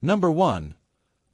Number 1.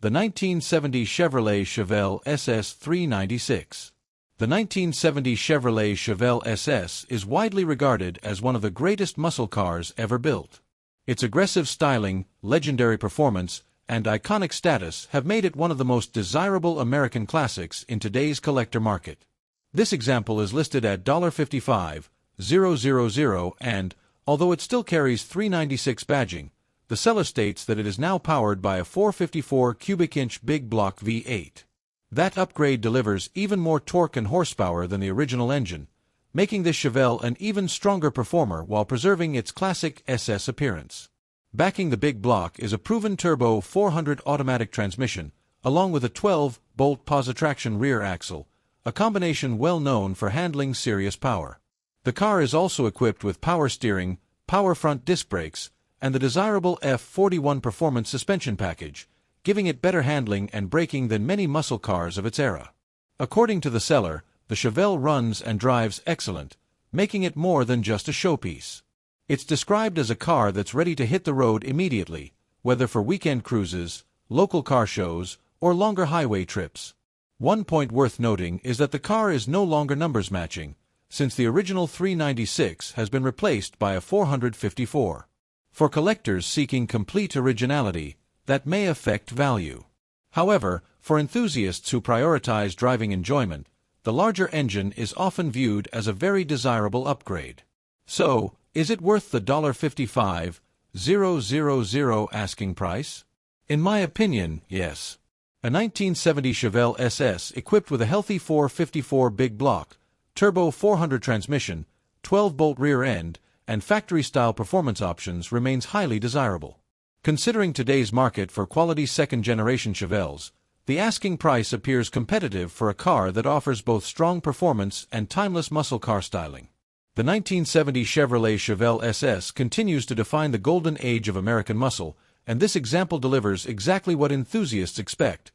The 1970 Chevrolet Chevelle SS 396. The 1970 Chevrolet Chevelle SS is widely regarded as one of the greatest muscle cars ever built. Its aggressive styling, legendary performance, and iconic status have made it one of the most desirable American classics in today's collector market. This example is listed at $55,000 and, although it still carries 396 badging, the seller states that it is now powered by a 454 cubic inch big block V8. That upgrade delivers even more torque and horsepower than the original engine, making this Chevelle an even stronger performer while preserving its classic SS appearance. Backing the big block is a proven turbo 400 automatic transmission, along with a 12-bolt positraction rear axle, a combination well known for handling serious power. The car is also equipped with power steering, power front disc brakes, and the desirable F41 performance suspension package, giving it better handling and braking than many muscle cars of its era. According to the seller, the Chevelle runs and drives excellent, making it more than just a showpiece. It's described as a car that's ready to hit the road immediately, whether for weekend cruises, local car shows, or longer highway trips. One point worth noting is that the car is no longer numbers matching, since the original 396 has been replaced by a 454. For collectors seeking complete originality, that may affect value. However, for enthusiasts who prioritize driving enjoyment, the larger engine is often viewed as a very desirable upgrade. So, is it worth the $55,000 asking price? In my opinion, yes. A 1970 Chevelle SS equipped with a healthy 454 big block, turbo 400 transmission, 12-bolt rear end, and factory-style performance options remains highly desirable. Considering today's market for quality second-generation Chevelles, the asking price appears competitive for a car that offers both strong performance and timeless muscle car styling. The 1970 Chevrolet Chevelle SS continues to define the golden age of American muscle, and this example delivers exactly what enthusiasts expect: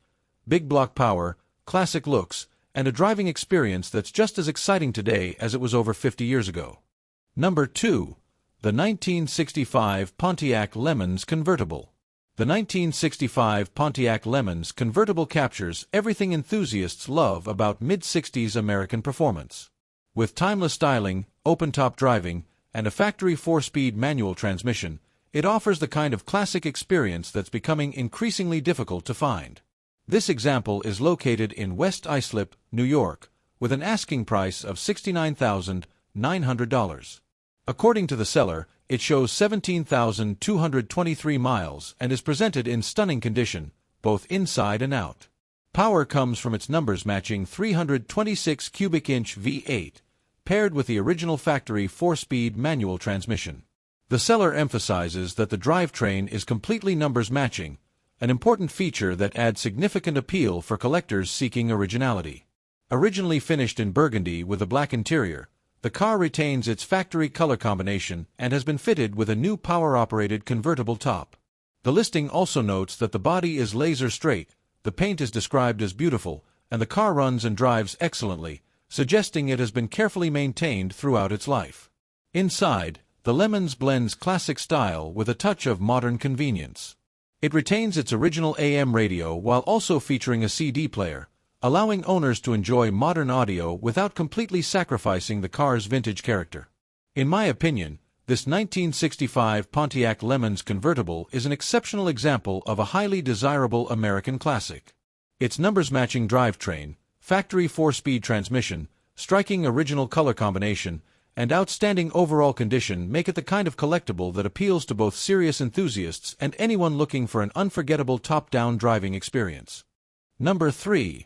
big block power, classic looks, and a driving experience that's just as exciting today as it was over 50 years ago. Number 2. The 1965 Pontiac Lemans Convertible. The 1965 Pontiac Lemans Convertible captures everything enthusiasts love about mid-60s American performance. With timeless styling, open-top driving, and a factory 4-speed manual transmission, it offers the kind of classic experience that's becoming increasingly difficult to find. This example is located in West Islip, New York, with an asking price of $69,900. According to the seller, it shows 17,223 miles and is presented in stunning condition, both inside and out. Power comes from its numbers-matching 326 cubic inch V8, paired with the original factory 4-speed manual transmission. The seller emphasizes that the drivetrain is completely numbers-matching, an important feature that adds significant appeal for collectors seeking originality. Originally finished in burgundy with a black interior, the car retains its factory color combination and has been fitted with a new power-operated convertible top. The listing also notes that the body is laser straight, the paint is described as beautiful, and the car runs and drives excellently, suggesting it has been carefully maintained throughout its life. Inside, the Lemans blends classic style with a touch of modern convenience. It retains its original AM radio while also featuring a CD player, allowing owners to enjoy modern audio without completely sacrificing the car's vintage character. In my opinion, this 1965 Pontiac Lemans Convertible is an exceptional example of a highly desirable American classic. Its numbers-matching drivetrain, factory 4-speed transmission, striking original color combination, and outstanding overall condition make it the kind of collectible that appeals to both serious enthusiasts and anyone looking for an unforgettable top-down driving experience. Number 3.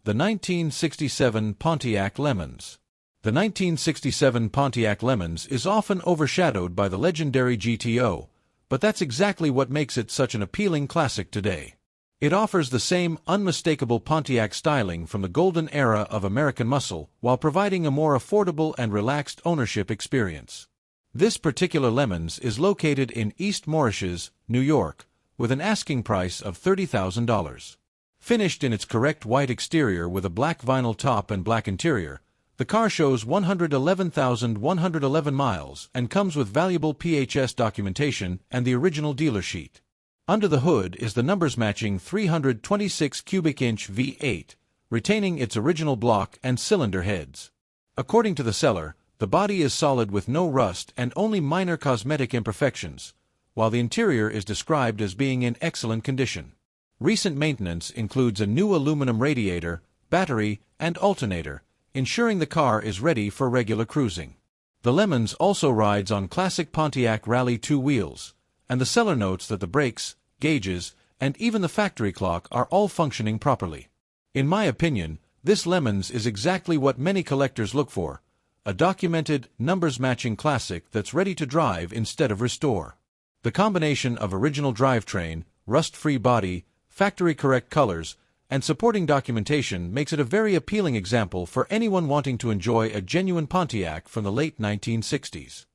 The 1967 Pontiac Lemans. The 1967 Pontiac Lemans is often overshadowed by the legendary GTO, but that's exactly what makes it such an appealing classic today. It offers the same unmistakable Pontiac styling from the golden era of American muscle while providing a more affordable and relaxed ownership experience. This particular Lemans is located in East Moriches, New York, with an asking price of $30,000. Finished in its correct white exterior with a black vinyl top and black interior, the car shows 111,111 miles and comes with valuable PHS documentation and the original dealer sheet. Under the hood is the numbers-matching 326 cubic inch V8, retaining its original block and cylinder heads. According to the seller, the body is solid with no rust and only minor cosmetic imperfections, while the interior is described as being in excellent condition. Recent maintenance includes a new aluminum radiator, battery, and alternator, ensuring the car is ready for regular cruising. The Lemans also rides on classic Pontiac Rally 2 wheels, and the seller notes that the brakes, gauges, and even the factory clock are all functioning properly. In my opinion, this Lemans is exactly what many collectors look for, a documented, numbers-matching classic that's ready to drive instead of restore. The combination of original drivetrain, rust-free body, factory-correct colors, and supporting documentation makes it a very appealing example for anyone wanting to enjoy a genuine Pontiac from the late 1960s.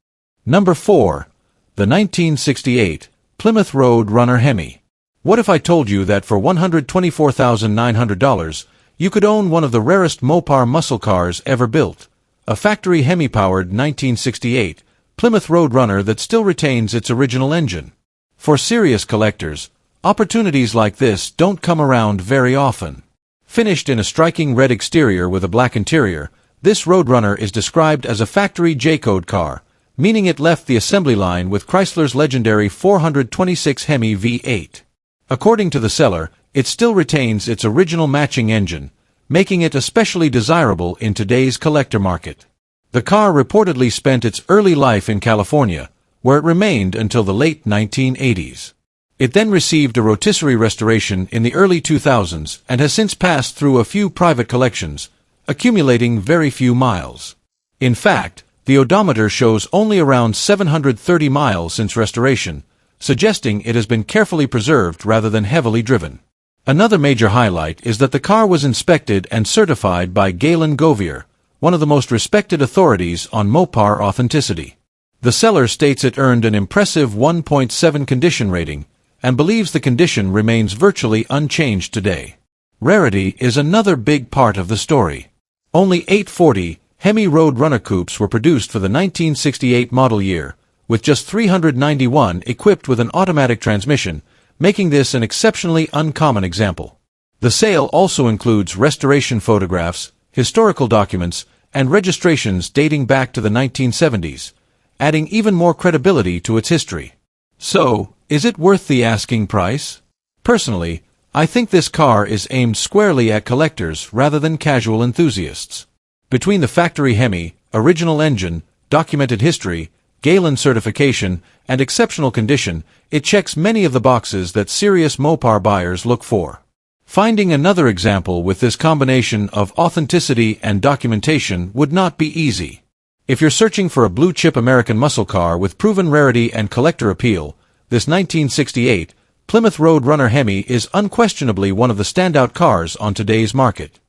Number 4. The 1968 Plymouth Roadrunner Hemi. What if I told you that for $124,900, you could own one of the rarest Mopar muscle cars ever built, a factory Hemi-powered 1968 Plymouth Roadrunner that still retains its original engine? For serious collectors, opportunities like this don't come around very often. Finished in a striking red exterior with a black interior, this Roadrunner is described as a factory J-code car, meaning it left the assembly line with Chrysler's legendary 426 Hemi V8. According to the seller, it still retains its original matching engine, making it especially desirable in today's collector market. The car reportedly spent its early life in California, where it remained until the late 1980s. It then received a rotisserie restoration in the early 2000s and has since passed through a few private collections, accumulating very few miles. In fact, the odometer shows only around 730 miles since restoration, suggesting it has been carefully preserved rather than heavily driven. Another major highlight is that the car was inspected and certified by Galen Govier, one of the most respected authorities on Mopar authenticity. The seller states it earned an impressive 1.7 condition rating and believes the condition remains virtually unchanged today. Rarity is another big part of the story. Only 840 Hemi Roadrunner coupes were produced for the 1968 model year, with just 391 equipped with an automatic transmission, making this an exceptionally uncommon example. The sale also includes restoration photographs, historical documents, and registrations dating back to the 1970s, adding even more credibility to its history. So, is it worth the asking price? Personally, I think this car is aimed squarely at collectors rather than casual enthusiasts. Between the factory Hemi, original engine, documented history, Galen certification, and exceptional condition, it checks many of the boxes that serious Mopar buyers look for. Finding another example with this combination of authenticity and documentation would not be easy. If you're searching for a blue-chip American muscle car with proven rarity and collector appeal, this 1968 Plymouth Roadrunner Hemi is unquestionably one of the standout cars on today's market.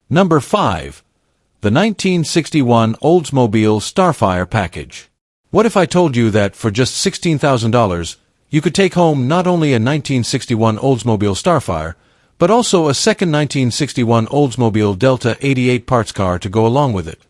Number 5. The 1961 Oldsmobile Starfire Package. What if I told you that for just $16,000, you could take home not only a 1961 Oldsmobile Starfire, but also a second 1961 Oldsmobile Delta 88 parts car to go along with it?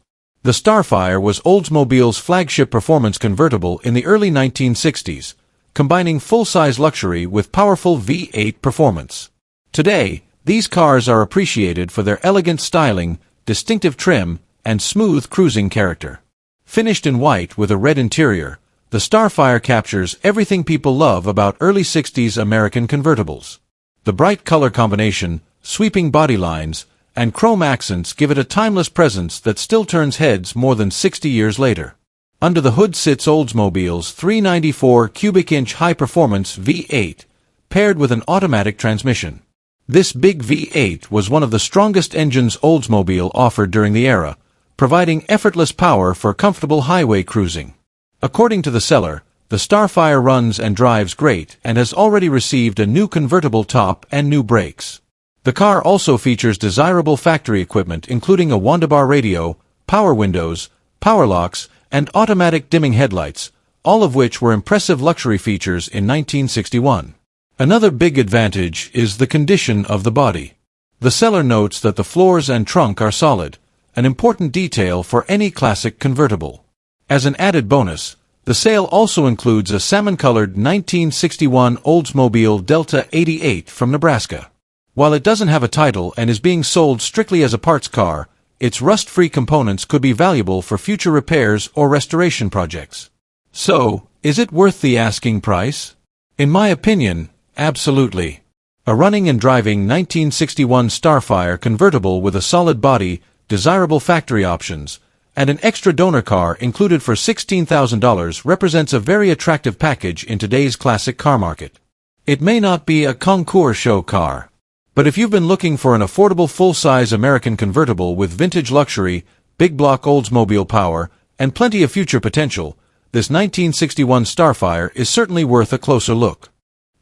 The Starfire was Oldsmobile's flagship performance convertible in the early 1960s, combining full-size luxury with powerful V8 performance. Today, these cars are appreciated for their elegant styling, distinctive trim, and smooth cruising character. Finished in white with a red interior, the Starfire captures everything people love about early 60s American convertibles. The bright color combination, sweeping body lines, and chrome accents give it a timeless presence that still turns heads more than 60 years later. Under the hood sits Oldsmobile's 394 cubic inch high-performance V8, paired with an automatic transmission. This big V8 was one of the strongest engines Oldsmobile offered during the era, providing effortless power for comfortable highway cruising. According to the seller, the Starfire runs and drives great and has already received a new convertible top and new brakes. The car also features desirable factory equipment including a Wandabar radio, power windows, power locks, and automatic dimming headlights, all of which were impressive luxury features in 1961. Another big advantage is the condition of the body. The seller notes that the floors and trunk are solid, an important detail for any classic convertible. As an added bonus, The sale also includes a salmon-colored 1961 Oldsmobile Delta 88 from Nebraska. While it doesn't have a title and is being sold strictly as a parts car, its rust-free components could be valuable for future repairs or restoration projects. So, is it worth the asking price? In my opinion, absolutely. A running and driving 1961 Starfire convertible with a solid body, desirable factory options, and an extra donor car included for $16,000 represents a very attractive package in today's classic car market. It may not be a concours show car, but if you've been looking for an affordable full-size American convertible with vintage luxury, big block Oldsmobile power, and plenty of future potential, this 1961 Starfire is certainly worth a closer look.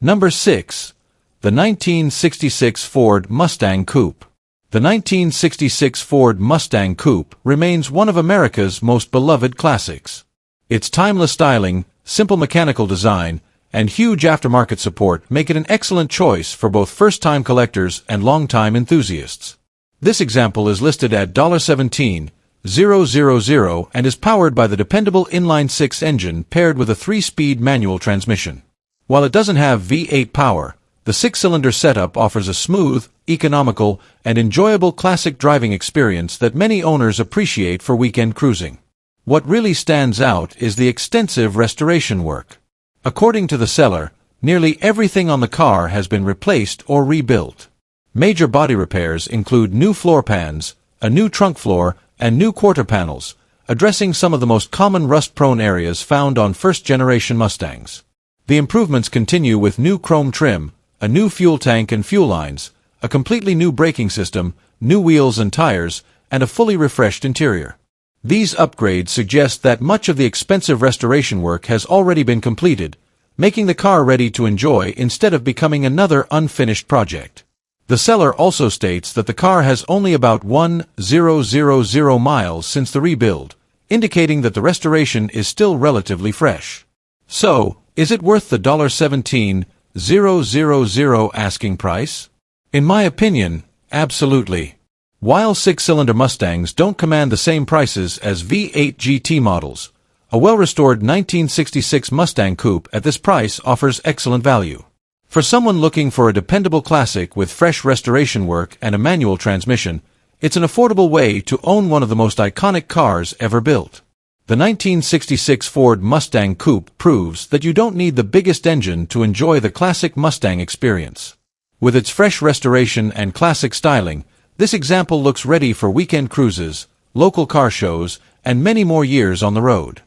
Number 6. The 1966 Ford Mustang Coupe. The 1966 Ford Mustang Coupe remains one of America's most beloved classics. Its timeless styling, simple mechanical design, and huge aftermarket support make it an excellent choice for both first-time collectors and long-time enthusiasts. This example is listed at $17,000 and is powered by the dependable inline-six engine paired with a 3-speed manual transmission. While it doesn't have V8 power, the 6-cylinder setup offers a smooth, economical, and enjoyable classic driving experience that many owners appreciate for weekend cruising. What really stands out is the extensive restoration work. According to the seller, nearly everything on the car has been replaced or rebuilt. Major body repairs include new floor pans, a new trunk floor, and new quarter panels, addressing some of the most common rust-prone areas found on first-generation Mustangs. The improvements continue with new chrome trim, a new fuel tank and fuel lines, a completely new braking system, new wheels and tires, and a fully refreshed interior. These upgrades suggest that much of the expensive restoration work has already been completed, making the car ready to enjoy instead of becoming another unfinished project. The seller also states that the car has only about 1,000 miles since the rebuild, indicating that the restoration is still relatively fresh. So, is it worth the $17,000 asking price? In my opinion, absolutely. While 6-cylinder Mustangs don't command the same prices as V8 GT models, a well-restored 1966 Mustang Coupe at this price offers excellent value. For someone looking for a dependable classic with fresh restoration work and a manual transmission, it's an affordable way to own one of the most iconic cars ever built. The 1966 Ford Mustang Coupe proves that you don't need the biggest engine to enjoy the classic Mustang experience. With its fresh restoration and classic styling, this example looks ready for weekend cruises, local car shows, and many more years on the road.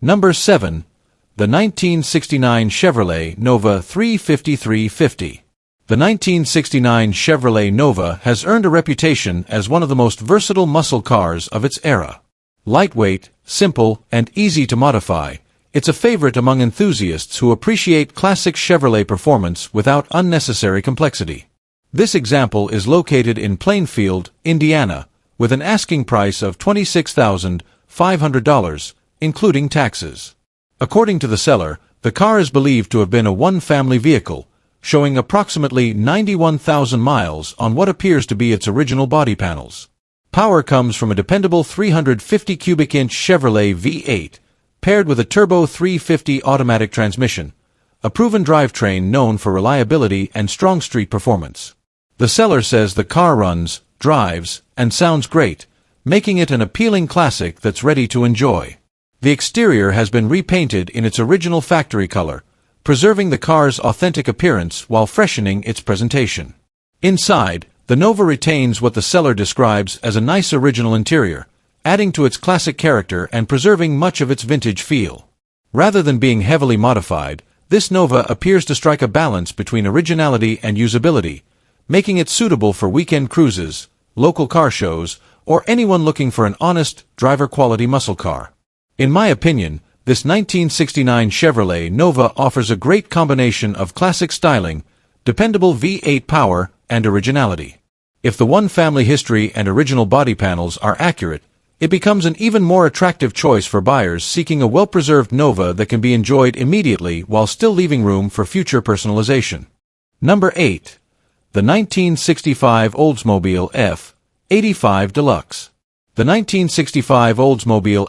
Number 7. The 1969 Chevrolet Nova 350-350. The 1969 Chevrolet Nova has earned a reputation as one of the most versatile muscle cars of its era. Lightweight, simple, and easy to modify, it's a favorite among enthusiasts who appreciate classic Chevrolet performance without unnecessary complexity. This example is located in Plainfield, Indiana, with an asking price of $26,500, including taxes. According to the seller, the car is believed to have been a one-family vehicle, showing approximately 91,000 miles on what appears to be its original body panels. Power comes from a dependable 350 cubic inch Chevrolet V8, paired with a turbo 350 automatic transmission, a proven drivetrain known for reliability and strong street performance. The seller says the car runs, drives, and sounds great, making it an appealing classic that's ready to enjoy. The exterior has been repainted in its original factory color, preserving the car's authentic appearance while freshening its presentation. Inside, the Nova retains what the seller describes as a nice original interior, adding to its classic character and preserving much of its vintage feel. Rather than being heavily modified, this Nova appears to strike a balance between originality and usability, making it suitable for weekend cruises, local car shows, or anyone looking for an honest, driver-quality muscle car. In my opinion, this 1969 Chevrolet Nova offers a great combination of classic styling, dependable V8 power, and originality. If the one-family history and original body panels are accurate, it becomes an even more attractive choice for buyers seeking a well-preserved Nova that can be enjoyed immediately while still leaving room for future personalization. Number 8. The 1965 Oldsmobile F85 Deluxe. The 1965 Oldsmobile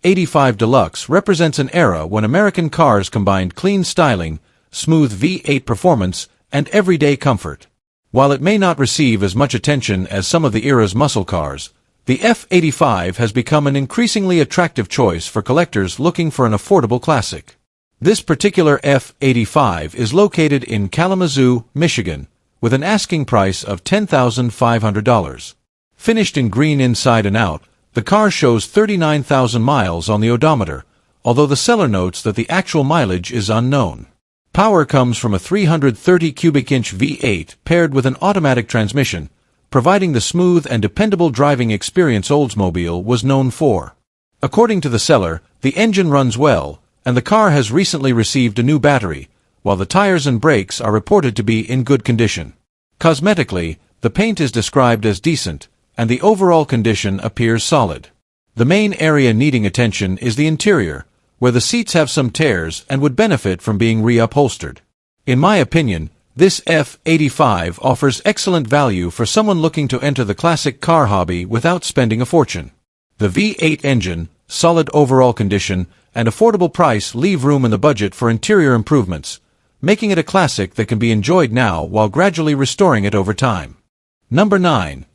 F85 Deluxe represents an era when American cars combined clean styling, smooth V8 performance, and everyday comfort. While it may not receive as much attention as some of the era's muscle cars, the F85 has become an increasingly attractive choice for collectors looking for an affordable classic. This particular F85 is located in Kalamazoo, Michigan, with an asking price of $10,500. Finished in green inside and out, the car shows 39,000 miles on the odometer, although the seller notes that the actual mileage is unknown. Power comes from a 330 cubic inch V8 paired with an automatic transmission, providing the smooth and dependable driving experience Oldsmobile was known for. According to the seller, the engine runs well, and the car has recently received a new battery, while the tires and brakes are reported to be in good condition. Cosmetically, the paint is described as decent, and the overall condition appears solid. The main area needing attention is the interior, where the seats have some tears and would benefit from being reupholstered. In my opinion, this F85 offers excellent value for someone looking to enter the classic car hobby without spending a fortune. The V8 engine, solid overall condition, and affordable price leave room in the budget for interior improvements, making it a classic that can be enjoyed now while gradually restoring it over time. Number 9.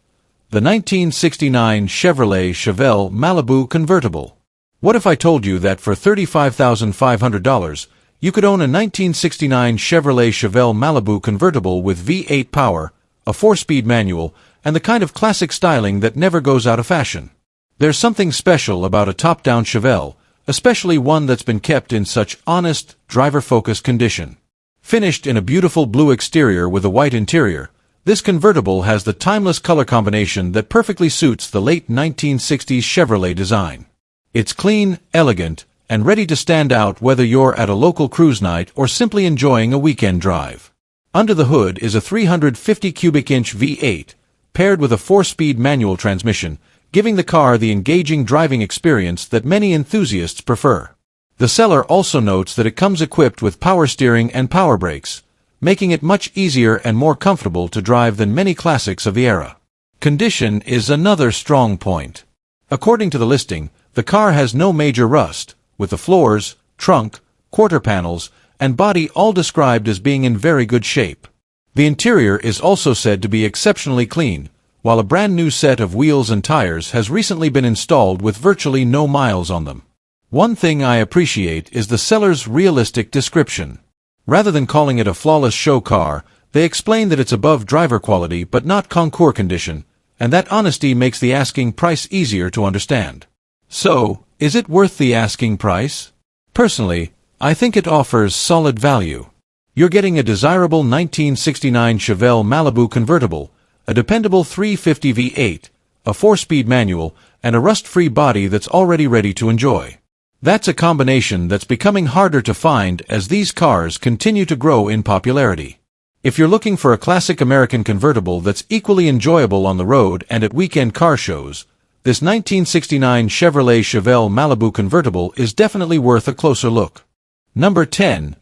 The 1969 Chevrolet Chevelle Malibu Convertible. What if I told you that for $35,500, you could own a 1969 Chevrolet Chevelle Malibu Convertible with V8 power, a 4-speed manual, and the kind of classic styling that never goes out of fashion? There's something special about a top-down Chevelle, especially one that's been kept in such honest, driver-focused condition. Finished in a beautiful blue exterior with a white interior, this convertible has the timeless color combination that perfectly suits the late 1960s Chevrolet design. It's clean, elegant, and ready to stand out whether you're at a local cruise night or simply enjoying a weekend drive. Under the hood is a 350 cubic inch V8, paired with a 4-speed manual transmission, giving the car the engaging driving experience that many enthusiasts prefer. The seller also notes that it comes equipped with power steering and power brakes, making it much easier and more comfortable to drive than many classics of the era. Condition is another strong point. According to the listing, the car has no major rust, with the floors, trunk, quarter panels, and body all described as being in very good shape. The interior is also said to be exceptionally clean, while a brand new set of wheels and tires has recently been installed with virtually no miles on them. One thing I appreciate is the seller's realistic description. Rather than calling it a flawless show car, they explain that it's above driver quality but not concours condition, and that honesty makes the asking price easier to understand. So, is it worth the asking price? Personally, I think it offers solid value. You're getting a desirable 1969 Chevelle Malibu convertible, a dependable 350 V8, a 4-speed manual, and a rust-free body that's already ready to enjoy. That's a combination that's becoming harder to find as these cars continue to grow in popularity. If you're looking for a classic American convertible that's equally enjoyable on the road and at weekend car shows, this 1969 Chevrolet Chevelle Malibu convertible is definitely worth a closer look. Number 10.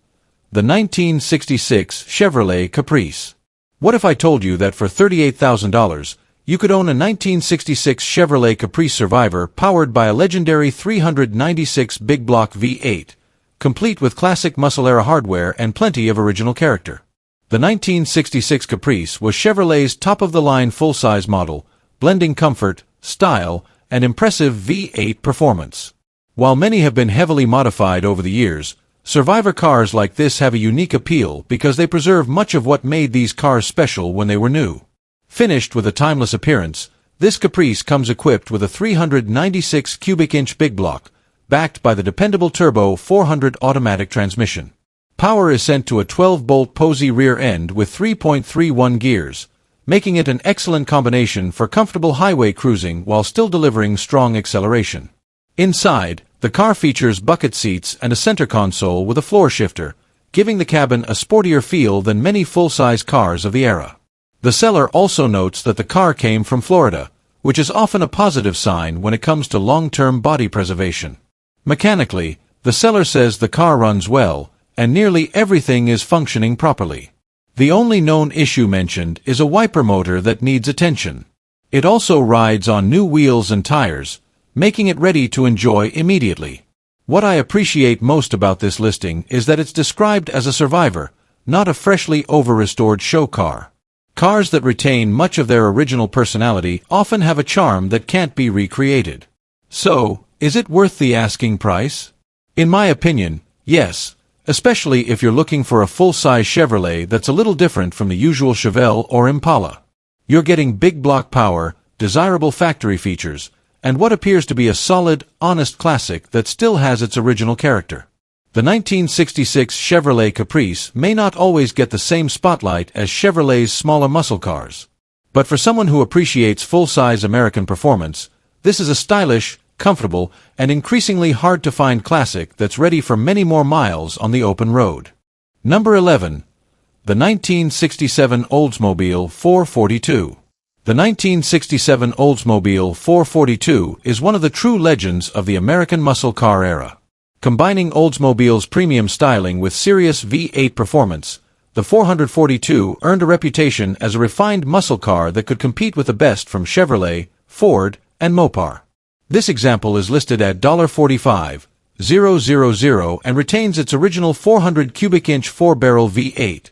The 1966 Chevrolet Caprice. What if I told you that for $38,000, you could own a 1966 Chevrolet Caprice Survivor powered by a legendary 396 big block V8, complete with classic muscle-era hardware and plenty of original character? The 1966 Caprice was Chevrolet's top-of-the-line full-size model, blending comfort, style, and impressive V8 performance. While many have been heavily modified over the years, Survivor cars like this have a unique appeal because they preserve much of what made these cars special when they were new. Finished with a timeless appearance, this Caprice comes equipped with a 396 cubic inch big block, backed by the dependable turbo 400 automatic transmission. Power is sent to a 12-bolt Posey rear end with 3.31 gears, making it an excellent combination for comfortable highway cruising while still delivering strong acceleration. Inside, the car features bucket seats and a center console with a floor shifter, giving the cabin a sportier feel than many full-size cars of the era. The seller also notes that the car came from Florida, which is often a positive sign when it comes to long-term body preservation. Mechanically, the seller says the car runs well, and nearly everything is functioning properly. The only known issue mentioned is a wiper motor that needs attention. It also rides on new wheels and tires, making it ready to enjoy immediately. What I appreciate most about this listing is that it's described as a survivor, not a freshly over-restored show car. Cars that retain much of their original personality often have a charm that can't be recreated. So, is it worth the asking price? In my opinion, yes, especially if you're looking for a full-size Chevrolet that's a little different from the usual Chevelle or Impala. You're getting big block power, desirable factory features, and what appears to be a solid, honest classic that still has its original character. The 1966 Chevrolet Caprice may not always get the same spotlight as Chevrolet's smaller muscle cars. But for someone who appreciates full-size American performance, this is a stylish, comfortable, and increasingly hard-to-find classic that's ready for many more miles on the open road. Number 11. The 1967 Oldsmobile 442. The 1967 Oldsmobile 442 is one of the true legends of the American muscle car era. Combining Oldsmobile's premium styling with serious V8 performance, the 442 earned a reputation as a refined muscle car that could compete with the best from Chevrolet, Ford, and Mopar. This example is listed at $45,000 and retains its original 400 cubic inch 4-barrel V8,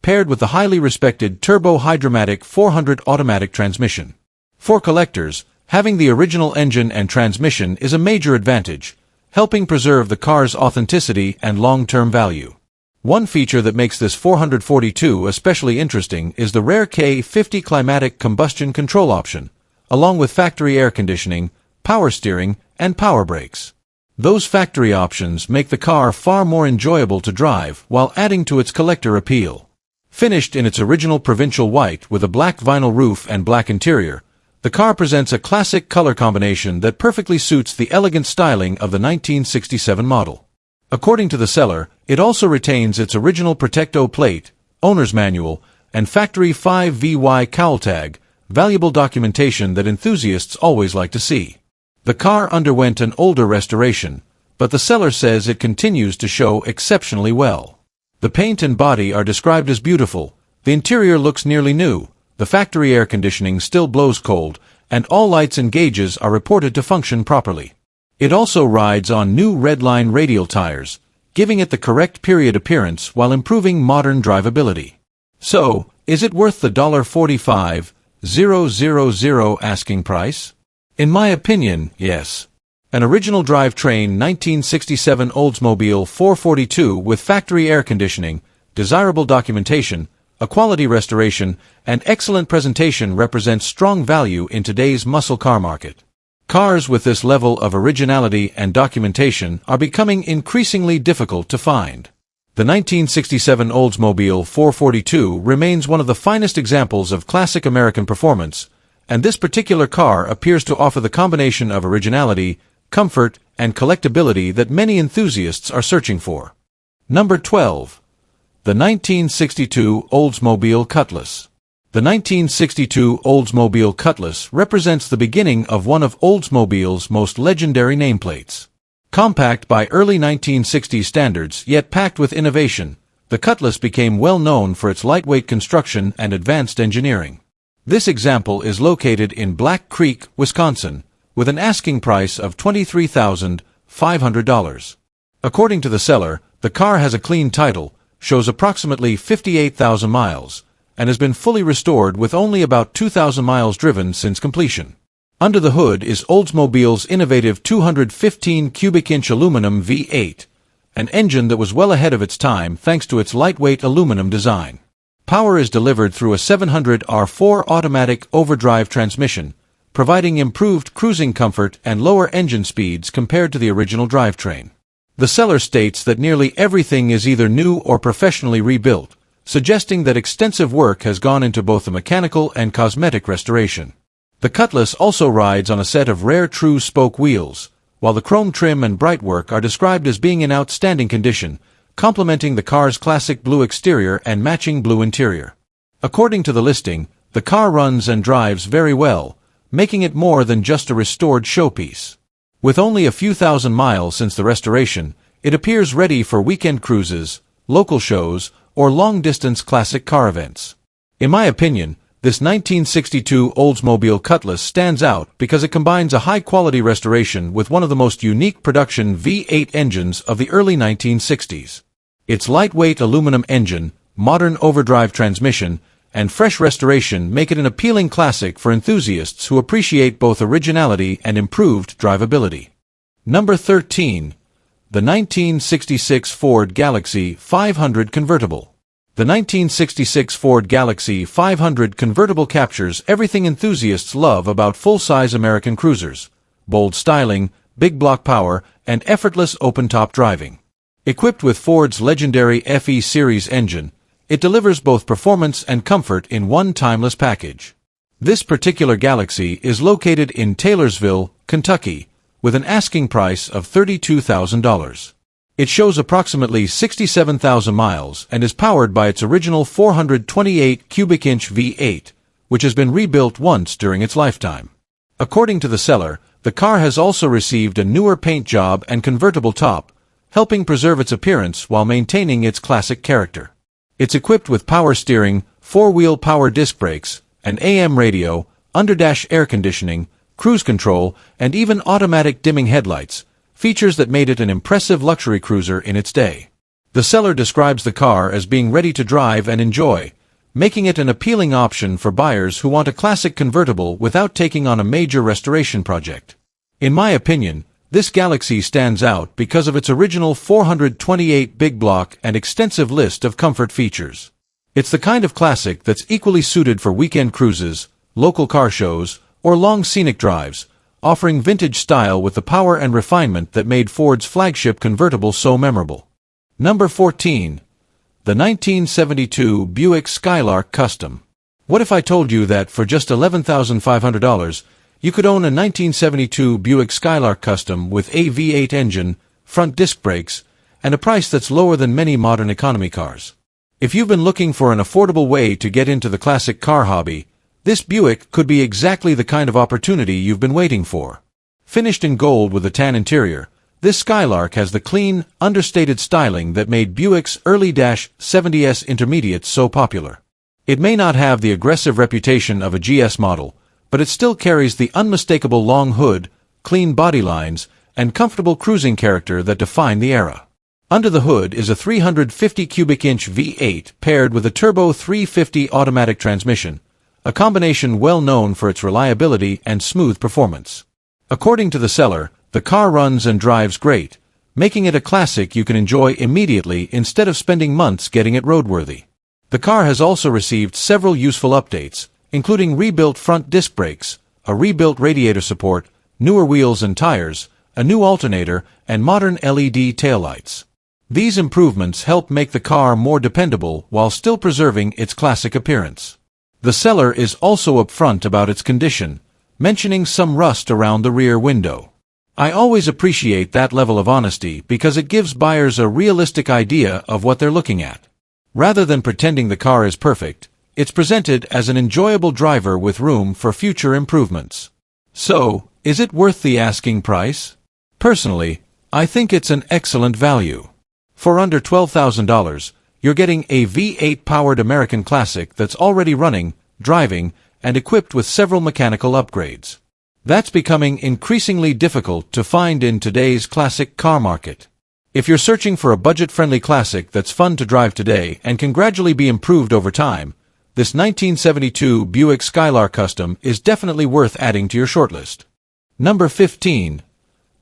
paired with the highly respected turbo-hydromatic 400 automatic transmission. For collectors, having the original engine and transmission is a major advantage, helping preserve the car's authenticity and long-term value. One feature that makes this 442 especially interesting is the rare K50 climatic combustion control option, along with factory air conditioning, power steering, and power brakes. Those factory options make the car far more enjoyable to drive while adding to its collector appeal. Finished in its original provincial white with a black vinyl roof and black interior, the car presents a classic color combination that perfectly suits the elegant styling of the 1967 model. According to the seller, it also retains its original Protecto plate, owner's manual, and factory 5VY cowl tag, valuable documentation that enthusiasts always like to see. The car underwent an older restoration, but the seller says it continues to show exceptionally well. The paint and body are described as beautiful, the interior looks nearly new, the factory air conditioning still blows cold, and all lights and gauges are reported to function properly. It also rides on new Redline radial tires, giving it the correct period appearance while improving modern drivability. So, is it worth the $45,000 asking price? In my opinion, yes. An original drivetrain 1967 Oldsmobile 442 with factory air conditioning, desirable documentation, a quality restoration, and excellent presentation represents strong value in today's muscle car market. Cars with this level of originality and documentation are becoming increasingly difficult to find. The 1967 Oldsmobile 442 remains one of the finest examples of classic American performance, and this particular car appears to offer the combination of originality, comfort, and collectability that many enthusiasts are searching for. Number 12. The 1962 Oldsmobile Cutlass. The 1962 Oldsmobile Cutlass represents the beginning of one of Oldsmobile's most legendary nameplates. Compact by early 1960s standards yet packed with innovation, the Cutlass became well known for its lightweight construction and advanced engineering. This example is located in Black Creek, Wisconsin, with an asking price of $23,500. According to the seller, the car has a clean title, shows approximately 58,000 miles, and has been fully restored with only about 2,000 miles driven since completion. Under the hood is Oldsmobile's innovative 215 cubic inch aluminum V8, an engine that was well ahead of its time thanks to its lightweight aluminum design. Power is delivered through a 700R4 automatic overdrive transmission, providing improved cruising comfort and lower engine speeds compared to the original drivetrain. The seller states that nearly everything is either new or professionally rebuilt, suggesting that extensive work has gone into both the mechanical and cosmetic restoration. The Cutlass also rides on a set of rare true spoke wheels, while the chrome trim and brightwork are described as being in outstanding condition, complementing the car's classic blue exterior and matching blue interior. According to the listing, the car runs and drives very well, making it more than just a restored showpiece. With only a few thousand miles since the restoration, it appears ready for weekend cruises, local shows, or long-distance classic car events. In my opinion, This 1962 Oldsmobile Cutlass stands out because it combines a high-quality restoration with one of the most unique production V8 engines of the early 1960s. Its lightweight aluminum engine, modern overdrive transmission, and fresh restoration make it an appealing classic for enthusiasts who appreciate both originality and improved drivability. Number 13. The 1966 Ford Galaxie 500 Convertible. The 1966 Ford Galaxie 500 Convertible captures everything enthusiasts love about full-size American cruisers: bold styling, big block power, and effortless open-top driving. Equipped with Ford's legendary FE Series engine, it delivers both performance and comfort in one timeless package. This particular Galaxie is located in Taylorsville, Kentucky, with an asking price of $32,000. It shows approximately 67,000 miles and is powered by its original 428 cubic inch V8, which has been rebuilt once during its lifetime. According to the seller, the car has also received a newer paint job and convertible top, helping preserve its appearance while maintaining its classic character. It's equipped with power steering, four-wheel power disc brakes, an AM radio, underdash air conditioning, cruise control, and even automatic dimming headlights, features that made it an impressive luxury cruiser in its day. The seller describes the car as being ready to drive and enjoy, making it an appealing option for buyers who want a classic convertible without taking on a major restoration project. In my opinion, this Galaxie stands out because of its original 428 big block and extensive list of comfort features. It's the kind of classic that's equally suited for weekend cruises, local car shows, or long scenic drives, offering vintage style with the power and refinement that made Ford's flagship convertible so memorable. Number 14. The 1972 Buick Skylark Custom. What if I told you that for just $11,500, you could own a 1972 Buick Skylark Custom with a V8 engine, front disc brakes, and a price that's lower than many modern economy cars? If you've been looking for an affordable way to get into the classic car hobby, this Buick could be exactly the kind of opportunity you've been waiting for. Finished in gold with a tan interior, this Skylark has the clean, understated styling that made Buick's early -70s Intermediates so popular. It may not have the aggressive reputation of a GS model, but it still carries the unmistakable long hood, clean body lines, and comfortable cruising character that define the era. Under the hood is a 350 cubic inch V8 paired with a turbo 350 automatic transmission, a combination well known for its reliability and smooth performance. According to the seller, the car runs and drives great, making it a classic you can enjoy immediately instead of spending months getting it roadworthy. The car has also received several useful updates, including rebuilt front disc brakes, a rebuilt radiator support, newer wheels and tires, a new alternator, and modern LED taillights. These improvements help make the car more dependable while still preserving its classic appearance. The seller is also upfront about its condition, mentioning some rust around the rear window. I always appreciate that level of honesty because it gives buyers a realistic idea of what they're looking at. Rather than pretending the car is perfect, it's presented as an enjoyable driver with room for future improvements. So, is it worth the asking price? Personally, I think it's an excellent value. For under $12,000, you're getting a V8 powered American classic that's already running, driving, and equipped with several mechanical upgrades. That's becoming increasingly difficult to find in today's classic car market. If you're searching for a budget-friendly classic that's fun to drive today and can gradually be improved over time, this 1972 Buick Skylark Custom is definitely worth adding to your shortlist. Number 15.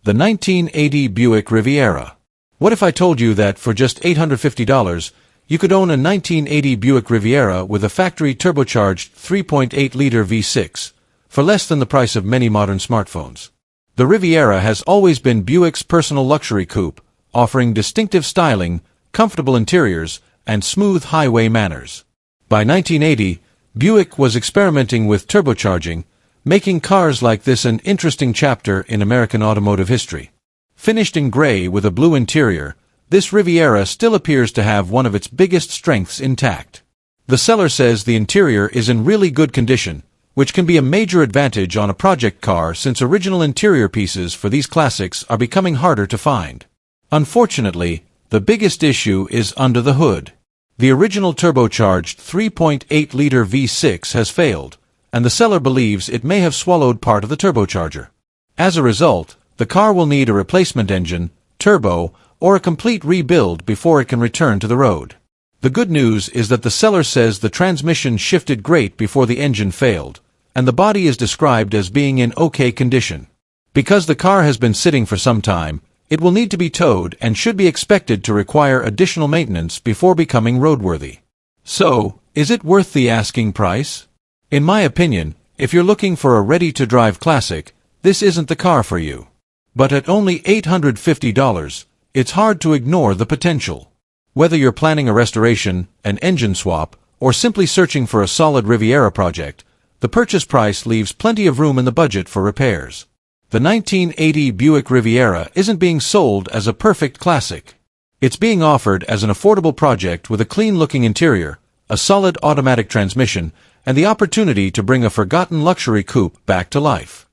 The 1980 Buick Riviera. What if I told you that for just $850, you could own a 1980 Buick Riviera with a factory turbocharged 3.8-liter V6 for less than the price of many modern smartphones? The Riviera has always been Buick's personal luxury coupe, offering distinctive styling, comfortable interiors, and smooth highway manners. By 1980, Buick was experimenting with turbocharging, making cars like this an interesting chapter in American automotive history. Finished in gray with a blue interior, this Riviera still appears to have one of its biggest strengths intact. The seller says the interior is in really good condition, which can be a major advantage on a project car since original interior pieces for these classics are becoming harder to find. Unfortunately, the biggest issue is under the hood. The original turbocharged 3.8-liter V6 has failed, and the seller believes it may have swallowed part of the turbocharger. As a result, the car will need a replacement engine, turbo, or a complete rebuild before it can return to the road. The good news is that the seller says the transmission shifted great before the engine failed, and the body is described as being in okay condition. Because the car has been sitting for some time, it will need to be towed and should be expected to require additional maintenance before becoming roadworthy. So, is it worth the asking price? In my opinion, if you're looking for a ready-to-drive classic, this isn't the car for you. But at only $850, it's hard to ignore the potential. Whether you're planning a restoration, an engine swap, or simply searching for a solid Riviera project, the purchase price leaves plenty of room in the budget for repairs. The 1980 Buick Riviera isn't being sold as a perfect classic. It's being offered as an affordable project with a clean-looking interior, a solid automatic transmission, and the opportunity to bring a forgotten luxury coupe back to life.